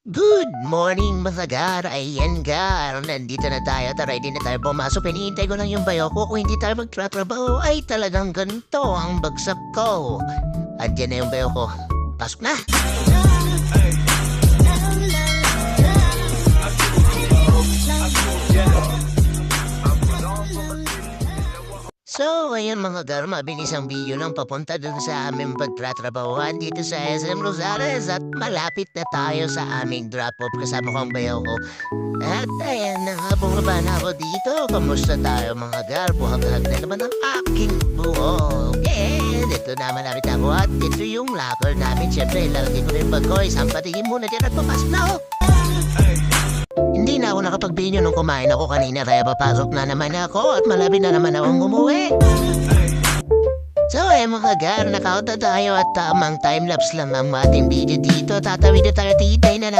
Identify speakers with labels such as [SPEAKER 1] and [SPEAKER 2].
[SPEAKER 1] Good morning mga gar! Ayan gar! Nandito na tayo, ready na tayo pumasok. Hinihintay ko lang yung bayo ko. Kung hindi tayo magtratrabaho ay talagang ganito ang bagsak ko. Andiyan na yung bayo ko. Pasok na! So, ayun mga gar, mabilis ang video ng papunta dun sa aming pagtratrabahuan dito sa SM Rosales at malapit na tayo sa aming drop-off kasama ko ang bayaw ko. At ayan na nga, bumaba na ako dito. Kamusta tayo mga gar? Buhag-hag na naman ang aking buhok. Dito na malapit ako at dito yung locker namin. Siyempre, lalagay ko rin bag ko. Isang patingin muna dyan at papasok na ako. Hindi na ako nakapag-video nung kumain ako kanina kaya papasok na naman ako at malapit na naman akong umuwi. So mga gar, nakauta tayo at tamang timelapse lang ang ating video dito. Tatawid na tayo, titay na natin.